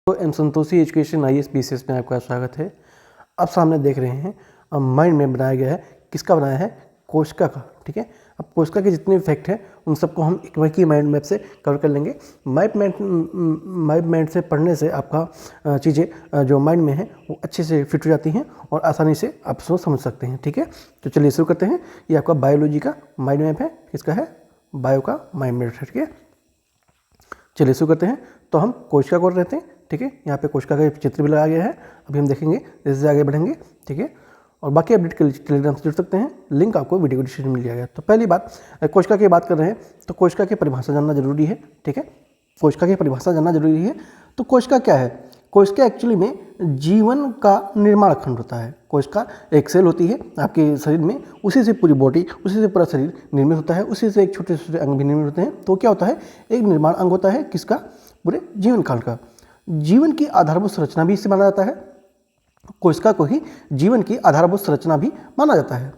तो M Santoshi education IAS BCS में आपका स्वागत है। अब सामने देख रहे हैं माइंड मैप बनाया गया है। किसका बनाया है? कोशिका का। ठीक है, अब कोशिका के जितने फैक्ट हैं उन सबको हम एक ही माइंड मैप से कवर कर लेंगे। माइंड मैप से पढ़ने से आपका चीज़ें जो माइंड में है वो अच्छे से फिट हो जाती हैं और आसानी से आप उसको समझ सकते हैं। ठीक है, तो चलिए शुरू करते हैं। ये आपका बायोलॉजी का माइंड मैप है। किसका है? बायो का माइंड मैप है। ठीक है, चलिए शुरू करते हैं। तो हम कोशिका को रहते हैं। ठीक है, यहाँ पे कोशिका का चित्र भी लगाया गया है। अभी हम देखेंगे जैसे आगे बढ़ेंगे। ठीक है, और बाकी अपडेट के लिए टेलीग्राम से जुड़ सकते हैं। लिंक आपको वीडियो को डिस्क्रिप्शन में मिल जाएगा। तो पहली बात, कोशिका की बात कर रहे हैं तो कोशिका की परिभाषा जानना जरूरी है। ठीक है, कोशिका की परिभाषा जानना जरूरी है। तो कोशिका क्या है? कोशिका एक्चुअली में जीवन का निर्माण खंड होता है। कोशिका एक सेल होती है आपके शरीर में, उसी से पूरी बॉडी, उसी से पूरा शरीर निर्मित होता है, उसी से एक छोटे छोटे अंग भी निर्मित होते हैं। तो क्या होता है? एक निर्माण अंग होता है। किसका? पूरे जीवन काल का। जीवन की आधारभूत संरचना भी इससे माना जाता है। कोशिका को ही जीवन की आधारभूत संरचना भी माना जाता है।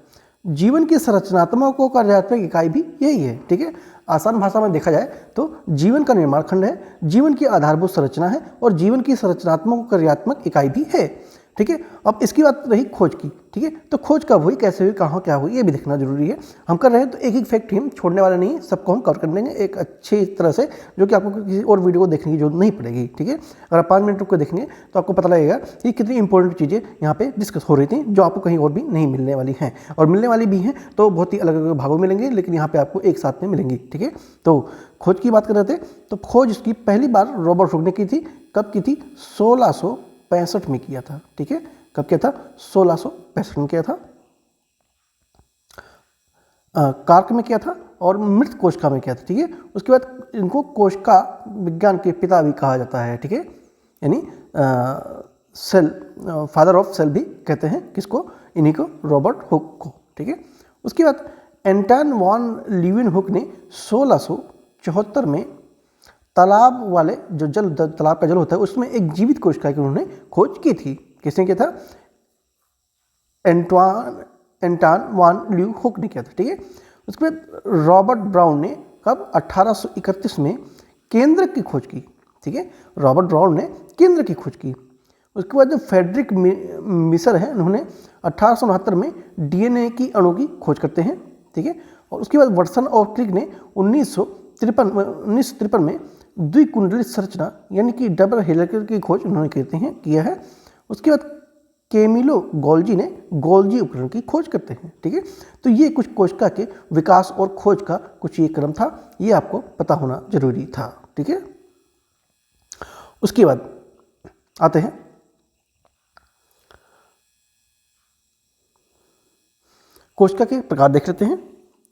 जीवन की संरचनात्मक और कार्यात्मक इकाई भी यही है। ठीक है, आसान भाषा में देखा जाए तो जीवन का निर्माण खंड है, जीवन की आधारभूत संरचना है और जीवन की संरचनात्मक और कार्यात्मक इकाई भी है। ठीक है, अब इसकी बात रही खोज की। ठीक है, तो खोज कब हुई, कैसे हुई, कहाँ क्या हुई, ये भी देखना जरूरी है। हम कर रहे हैं तो एक एक फैक्ट हम छोड़ने वाले नहीं, सबको हम कवर कर लेंगे एक अच्छी तरह से, जो कि आपको किसी और वीडियो को देखने की जरूरत नहीं पड़ेगी। ठीक है, अगर आप 5 मिनट रुक कर देखेंगे तो आपको पता लगेगा कि कितनी इंपॉर्टेंट चीज़ें यहाँ पे डिस्कस हो रही थी, जो आपको कहीं और भी नहीं मिलने वाली हैं, और मिलने वाली भी हैं तो बहुत ही अलग अलग भागों में मिलेंगे, लेकिन यहाँ पे आपको एक साथ में मिलेंगी। ठीक है, तो खोज की बात कर रहे थे तो खोज इसकी पहली बार रॉबर्ट हुक ने की थी। कब की थी? 1665 में किया था। ठीक है, कब किया था? 1665 में किया था। कार्क में किया था और मृत कोशिका में किया था। ठीक है, उसके बाद इनको कोशिका विज्ञान के पिता भी कहा जाता है। ठीक है, यानी सेल फादर ऑफ सेल भी कहते हैं किसको? इन्हीं को, रॉबर्ट हुक को। ठीक है, उसके बाद एंटन वॉन लीeuwenhoek ने 1674 में तालाब वाले जो तालाब का जल होता है उसमें एक जीवित कोशिका की उन्होंने खोज की थी। किसने किया था? एंटन वॉन लीeuwenhoek ने किया था। ठीक है, उसके बाद रॉबर्ट ब्राउन ने कब? 1831 में केंद्रक की खोज की। ठीक है, रॉबर्ट ब्राउन ने केंद्र की खोज की। उसके बाद जो फ्रेडरिक मिसर है, उन्होंने 1869 में DNA की अणु की खोज करते हैं। ठीक है, और उसके बाद वाटसन और क्रिक ने 1953 में द्विकुंडलित संरचना यानी कि डबल हेलिक्स की खोज उन्होंने किया है। उसके बाद कैमिलो गोल्जी ने गोल्जी उपकरण की खोज करते हैं। ठीक है, तो ये कुछ कोशिका के विकास और खोज का कुछ ये क्रम था, ये आपको पता होना जरूरी था। ठीक है, उसके बाद आते हैं कोशिका के प्रकार देख लेते हैं।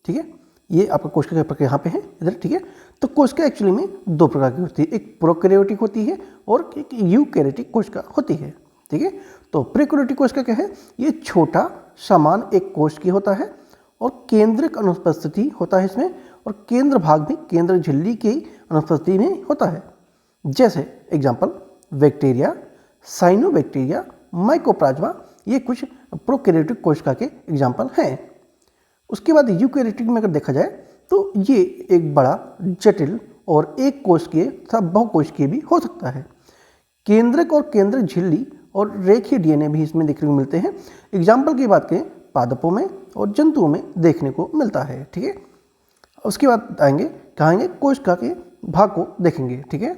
ठीक है, ये आपका कोशिका के प्रकार यहाँ पे है इधर। ठीक है, तो कोशिका एक्चुअली में 2 प्रकार की होती है, एक प्रोकैरियोटिक होती है और एक यूकैरियोटिक कोशिका होती है। ठीक है, तो प्रोकैरियोटिक कोशिका क्या है? ये छोटा सामान एक कोश की होता है और केंद्रक अनुपस्थिति होता है इसमें, और केंद्र भाग भी केंद्र झिल्ली की अनुपस्थिति में होता है। जैसे एग्जाम्पल बैक्टीरिया, साइनोबैक्टीरिया, माइकोप्लाज्मा, ये कुछ प्रोकैरियोटिक कोशिका के एग्जाम्पल हैं। उसके बाद यूकैरियोटिक में अगर देखा जाए तो ये एक बड़ा, जटिल और एक कोशिकीय तथा बहुकोशिकीय भी हो सकता है। केंद्रक और केंद्र झिल्ली और रेखीय DNA भी इसमें देखने को मिलते हैं। एग्जाम्पल की बात करें, पादपों में और जंतुओं में देखने को मिलता है। ठीक है, उसके बाद आएंगे कहेंगे कोशिका के भाग को देखेंगे। ठीक है,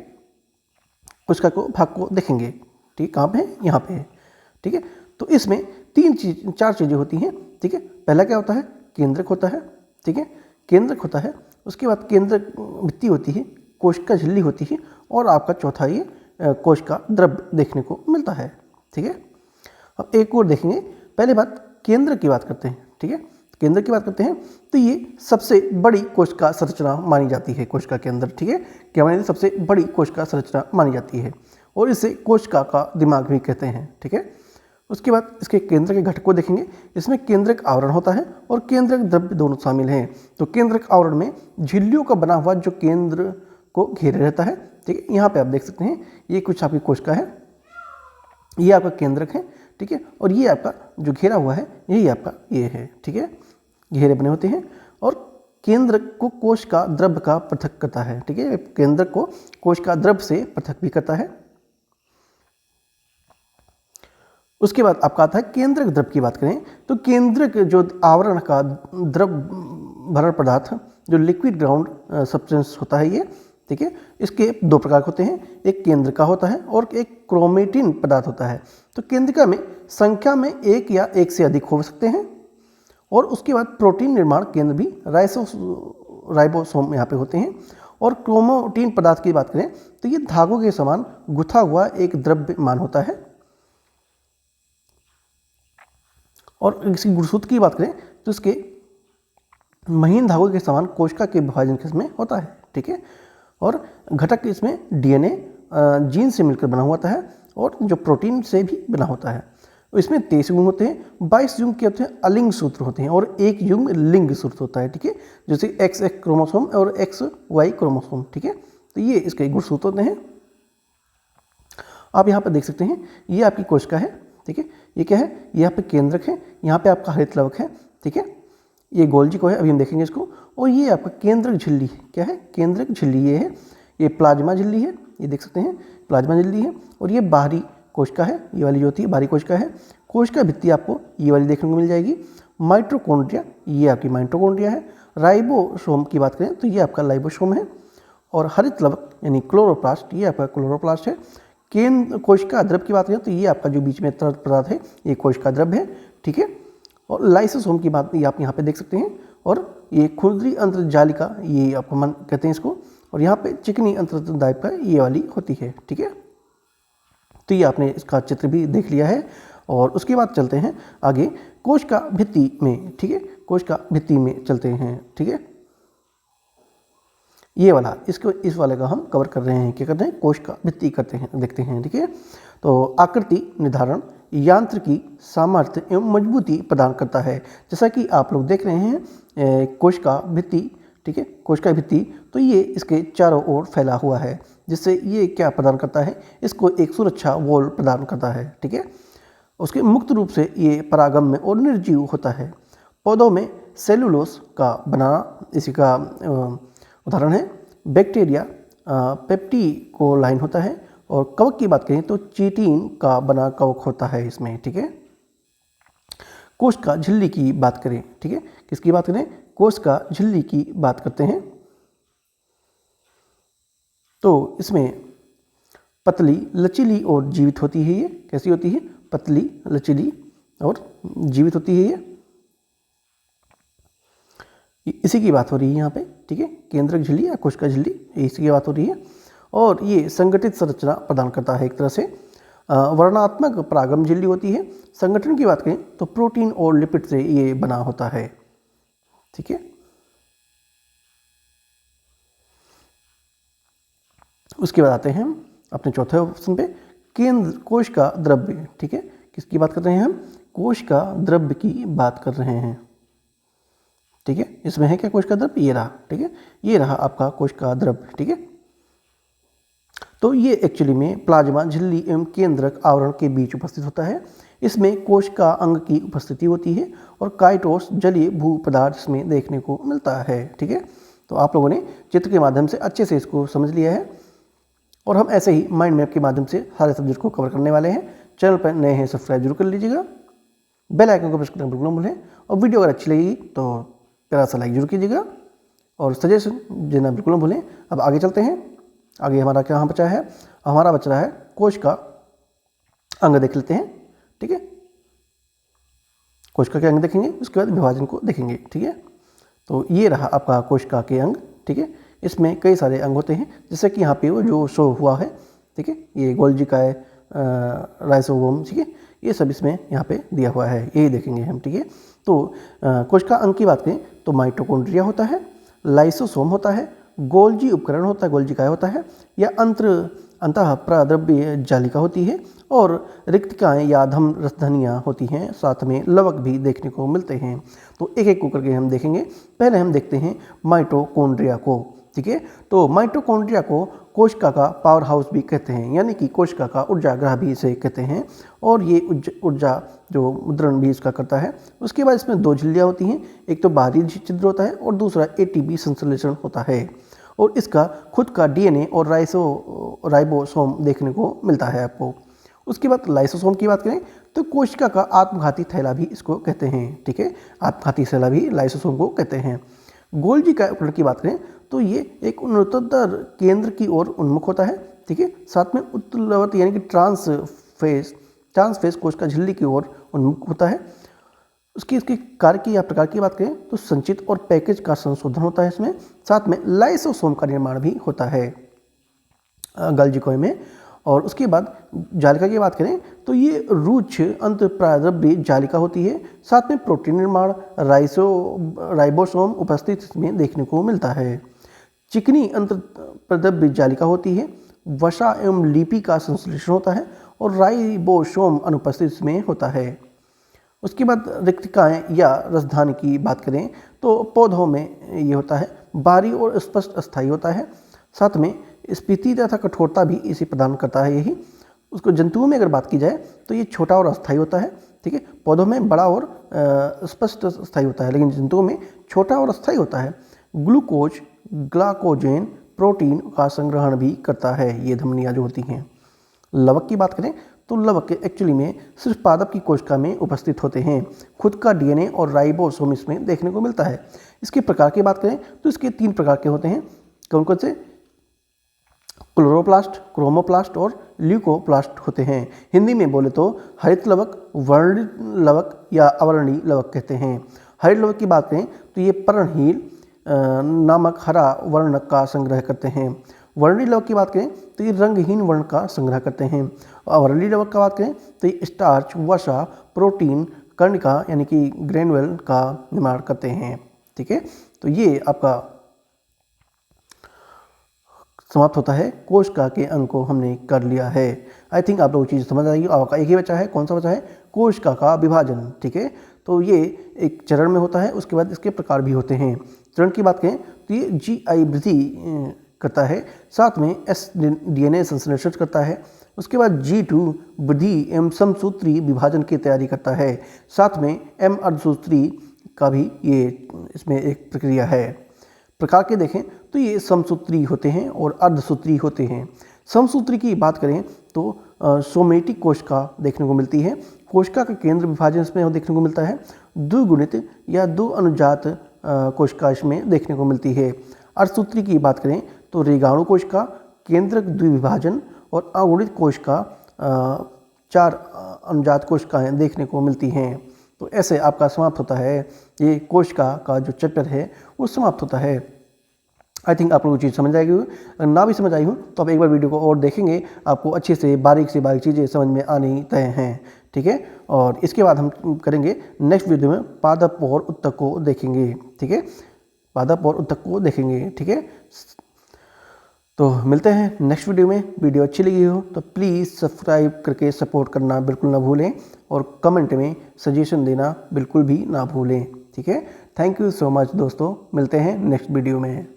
कोशिका को भाग को देखेंगे। ठीक है, कहाँ पे है? यहाँ पे है। ठीक है, तो इसमें 4 चीज़ें होती हैं। ठीक है, पहला क्या होता है? केंद्रक होता है। ठीक है, केंद्रक होता है। उसके बाद केंद्र भित्ति होती है, कोशिका झिल्ली होती है, और आपका चौथा ये कोशिका द्रव्य देखने को मिलता है। ठीक है, अब एक और देखेंगे। पहले बात केंद्र की बात करते हैं। ठीक है, केंद्र की बात करते हैं तो ये सबसे बड़ी कोशिका संरचना मानी जाती है कोशिका के अंदर। ठीक है, क्या मानी? सबसे बड़ी कोशिका संरचना मानी जाती है और इसे कोशिका का दिमाग भी कहते हैं। ठीक है, उसके बाद इसके केंद्र के घटक को देखेंगे। इसमें केंद्रक आवरण होता है और केंद्रक द्रव्य दोनों शामिल हैं। तो केंद्रक आवरण में झिल्लियों का बना हुआ जो केंद्र को घेरे रहता है। ठीक है, यहाँ पे आप देख सकते हैं ये कुछ आपकी कोशिका है, ये आपका केंद्रक है। ठीक है, और ये आपका जो घेरा हुआ है यही आपका ये है। ठीक है, घेरे बने होते हैं और केंद्र को कोश का द्रव्य का पृथक करता है। ठीक है, केंद्र को कोश का द्रव्य से पृथक भी करता है। उसके बाद आपका आता है केंद्रक द्रव की बात करें तो केंद्रक जो आवरण का द्रव भरण पदार्थ जो लिक्विड ग्राउंड सब्सटेंस होता है ये, ठीक है, इसके दो प्रकार होते हैं, एक केंद्र का होता है और एक क्रोमेटिन पदार्थ होता है। तो केंद्रिका में संख्या में एक या एक से अधिक हो सकते हैं और उसके बाद प्रोटीन निर्माण केंद्र भी राइबोसोम यहाँ पे होते हैं। और क्रोमेटिन पदार्थ की बात करें तो ये धागों के समान गुथा हुआ एक द्रव्यमान होता है। और इसकी गुणसूत्र की बात करें तो इसके महीन धागों के समान कोशिका के विभाजन इसमें होता है, ठीक है। और घटक इसमें डीएनए जीन से मिलकर बना हुआ होता है और जो प्रोटीन से भी बना होता है। इसमें 23 युग्म होते हैं, 22 युग्म के होते हैं अलिंग सूत्र होते हैं और एक युग्म लिंग सूत्र होता है, ठीक है, जैसे XX क्रोमोसोम और XY क्रोमोसोम, ठीक है। तो ये इसके गुणसूत्र होते हैं। आप यहाँ पर देख सकते हैं ये आपकी कोशिका है, ठीक है, ये क्या है, यहाँ पे केंद्रक है, यहाँ पे आपका हरित लवक है, ठीक है, ये गोल्जी को है, अभी हम देखेंगे इसको। और ये आपका केंद्रक झिल्ली है, क्या है, केंद्रक झिल्ली ये है, ये प्लाज्मा झिल्ली है, ये देख सकते हैं प्लाज्मा झिल्ली है। और ये बाहरी कोशिका है, ये वाली जो होती है बाहरी कोशिका है। कोशिका भित्ति आपको ये वाली देखने को मिल जाएगी। माइटोकॉन्ड्रिया, ये आपकी माइटोकॉन्ड्रिया है। राइबोसोम की बात करें तो ये आपका लाइबोसोम है। और हरित लवक यानी क्लोरोप्लास्ट, ये आपका क्लोरोप्लास्ट है। केंद्र कोशिका द्रव की बात करें तो ये आपका जो बीच में तरल पदार्थ है ये कोशिका द्रव है, ठीक है। और लाइसोसोम की बात ये आप यहाँ पे देख सकते हैं। और ये खुरदरी अंतर्जालिका, ये आपको मन कहते हैं इसको। और यहाँ पे चिकनी अंतर्दायिका ये वाली होती है, ठीक है। तो ये आपने इसका चित्र भी देख लिया है। और उसके बाद चलते हैं आगे कोशिका भित्ति में, ठीक है, कोशिका भित्ति में चलते हैं, ठीक है। ये वाला इस वाले का हम कवर कर रहे हैं, क्या करते हैं, कोशिका भित्ति करते हैं, देखते हैं, ठीक है। तो आकृति निर्धारण, यांत्रिकी, सामर्थ्य एवं मजबूती प्रदान करता है। जैसा कि आप लोग देख रहे हैं कोशिका भित्ति, ठीक है, कोशिका भित्ति, तो ये इसके चारों ओर फैला हुआ है, जिससे ये क्या प्रदान करता है, इसको एक सुरक्षा वॉल प्रदान करता है, ठीक है। उसके मुक्त रूप से ये परागम्य और निर्जीव होता है। पौधों में सेलुलोस का बनाना इसी का उदाहरण है। बैक्टीरिया पेप्टिकोलाइन होता है। और कवक की बात करें तो चीटीन का बना कवक होता है इसमें, ठीक है। कोशिका झिल्ली की बात करें, ठीक है, किसकी बात करें, कोशिका झिल्ली की बात करते हैं। तो इसमें पतली, लचीली और जीवित होती है। ये कैसी होती है, पतली, लचीली और जीवित होती है ये। इसी की बात हो रही है यहाँ पे, ठीक है, केंद्रक झिल्ली या कोशिका झिल्ली, इसी की बात हो रही है। और ये संगठित संरचना प्रदान करता है एक तरह से। वर्णात्मक परागम झिल्ली होती है। संगठन की बात करें तो प्रोटीन और लिपिड से ये बना होता है, ठीक है। उसके बाद आते हैं हम अपने चौथे ऑप्शन पे, केंद्र कोशिका द्रव्य, ठीक है, किसकी बात कर रहे हैं हम, कोशिका द्रव्य की बात कर रहे हैं, ठीक है। इसमें है क्या कोशिका द्रव्य, ये रहा, ठीक है, ये रहा आपका कोशिका द्रव्य, ठीक है। तो ये एक्चुअली में प्लाज्मा झिल्ली एवं केंद्रक आवरण के बीच उपस्थित होता है। इसमें कोशिका अंग की उपस्थिति होती है और काइटोस जलीय भू पदार्थ इसमें देखने को मिलता है, ठीक है। तो आप लोगों ने चित्र के माध्यम से अच्छे से इसको समझ लिया है। और हम ऐसे ही माइंड मैप के माध्यम से सारे सब्जेक्ट को कवर करने वाले हैं। चैनल पर नए हैं, सब्सक्राइब जरूर कर लीजिएगा, बेल आइकन को प्रेस करना बिल्कुल न भूलें। और वीडियो अगर अच्छी लगी तो प्यारा सा लाइक जरूर कीजिएगा और सजेशन देना बिल्कुल न भूलें। अब आगे चलते हैं। आगे हमारा क्या यहाँ बचा है, हमारा बच रहा है कोशिका अंग देख लेते हैं, ठीक है। कोशिका के अंग देखेंगे, उसके बाद विभाजन को देखेंगे, ठीक है। तो ये रहा आपका कोशिका के अंग, ठीक है। इसमें कई सारे अंग होते हैं, जैसे कि यहाँ पे वो जो शो हुआ है, ठीक है, ये गोल्जी का है, राइसोवोम, ठीक है, ये सब इसमें यहाँ पे दिया हुआ है, यही देखेंगे हम, ठीक है। तो कोशिका अंग की बात करें तो माइटोकॉन्ड्रिया होता है, लाइसोसोम होता है, गोल्जी उपकरण होता है, गोल्जी काय होता है, या अंतः प्रद्रव्य जालिका होती है, और रिक्तिकाएँ या रसधनियाँ होती हैं, साथ में लवक भी देखने को मिलते हैं। तो एक एक को करके हम देखेंगे। पहले हम देखते हैं माइटोकॉन्ड्रिया को, ठीक है। तो माइटोकॉन्ड्रिया को कोशिका का पावर हाउस भी कहते हैं, यानी कि कोशिका का ऊर्जागृह भी इसे कहते हैं। और ये ऊर्जा जो मुद्रण भी इसका करता है। उसके बाद इसमें दो झिल्लियाँ होती हैं, एक तो बाहरी छिद्र होता है और दूसरा एटीपी संश्लेषण होता है। और इसका खुद का डीएनए और राइबोसोम देखने को मिलता है आपको। उसके बाद लाइसोसोम की बात करें तो कोशिका का आत्मघाती थैला भी इसको कहते हैं, ठीक है, आत्मघाती थैला भी लाइसोसोम को कहते हैं। गोल्जी का उपकरण की बात करें तो ये एक उत्तरोत्तर केंद्र की ओर उन्मुख होता है, ठीक है, साथ में उत्तरवर्ती यानी कि ट्रांसफेस कोशिका झिल्ली की ओर उन्मुख होता है। इसके कार्य की या प्रकार की बात करें तो संचित और पैकेज का संशोधन होता है इसमें, साथ में लाइसोसोम का निर्माण भी होता है गोल्जी कोय में। और उसके बाद जालिका की बात करें तो ये रुक्ष अंतःप्रायद्रव्य जालिका होती है, साथ में प्रोटीन निर्माण राइबोसोम उपस्थित इसमें देखने को मिलता है। चिकनी अंतःप्रायद्रव्य जालिका होती है, वसा एवं लिपि का संश्लेषण होता है और राइबोसोम अनुपस्थित इसमें होता है। उसके बाद रिक्तिकाएँ या रसधानी की बात करें तो पौधों में ये होता है, बाहरी और स्पष्ट अस्थायी होता है, साथ में स्फीति तथा कठोरता भी इसे प्रदान करता है यही। उसको जंतुओं में अगर बात की जाए तो ये छोटा और अस्थायी होता है, ठीक है, पौधों में बड़ा और स्पष्ट अस्थायी होता है, लेकिन जंतुओं में छोटा और अस्थायी होता है। ग्लूकोज ग्लाइकोजेन प्रोटीन का संग्रहण भी करता है ये धमनियाँ जो होती हैं। लवक की बात करें तो लवक एक्चुअली में सिर्फ पादप की कोशिका में उपस्थित होते हैं, खुद का डीएनए और राइबोसोम इसमें देखने को मिलता है। इसके प्रकार की बात करें तो इसके 3 प्रकार के होते हैं, कौन कौन से? क्लोरोप्लास्ट, क्रोमोप्लास्ट और ल्यूकोप्लास्ट होते हैं। हिंदी में बोले तो हरित लवक, वर्णित लवक या अवर्णीय लवक कहते हैं। हरित लवक की बात करें तो ये पर्णहील नामक हरा वर्ण का संग्रह करते हैं। वर्णीय लवक की बात करें तो ये रंगहीन वर्ण का संग्रह करते हैं। अवर्णीय लवक का बात करें तो ये स्टार्च, वसा, प्रोटीन, कर्णिका यानी कि ग्रेनुअल का निर्माण करते हैं, ठीक है। तो ये आपका समाप्त होता है, कोशिका के अंग को हमने कर लिया है। आई थिंक आप लोग चीज़ समझ आएगी। आपका एक ही बचा है, कौन सा बचा है? कोशिका का विभाजन, ठीक है। तो ये एक चरण में होता है, उसके बाद इसके प्रकार भी होते हैं। चरण की बात करें तो ये GI वृद्धि करता है, साथ में S DNA संश्लेषण करता है। उसके बाद G2 वृद्धि एवं समसूत्री विभाजन की तैयारी करता है, साथ में M अर्धसूत्री का भी ये इसमें एक प्रक्रिया है। प्रकार के देखें तो ये समसूत्री होते हैं और अर्धसूत्री होते हैं। समसूत्री की बात करें तो सोमेटिक कोशिका देखने को मिलती है, कोशिका का केंद्र विभाजन इसमें देखने को मिलता है। द्विगुणित या दो अनुजात कोशिका इसमें देखने को मिलती है। अर्धसूत्री की बात करें तो रेगाणु कोशिका, केंद्रक द्विविभाजन और अगुणित कोशिका 4 अनुजात कोशिकाएं देखने को मिलती हैं। तो ऐसे आपका समाप्त होता है, ये कोशिका का जो चैप्टर है वो समाप्त होता है। आई थिंक आप लोगों को चीज़ समझ आएगी। अगर ना भी समझ आई हो तो आप एक बार वीडियो को और देखेंगे, आपको अच्छे से बारीक चीज़ें समझ में आनी तय हैं, ठीक है। और इसके बाद हम करेंगे नेक्स्ट वीडियो में पादप और उत्तक को देखेंगे, ठीक है, पादप और उत्तक को देखेंगे, ठीक है। तो मिलते हैं नेक्स्ट वीडियो में। वीडियो अच्छी लगी हो तो प्लीज़ सब्सक्राइब करके सपोर्ट करना बिल्कुल ना भूलें और कमेंट में सजेशन देना बिल्कुल भी ना भूलें, ठीक है। थैंक यू सो मच दोस्तों, मिलते हैं नेक्स्ट वीडियो में।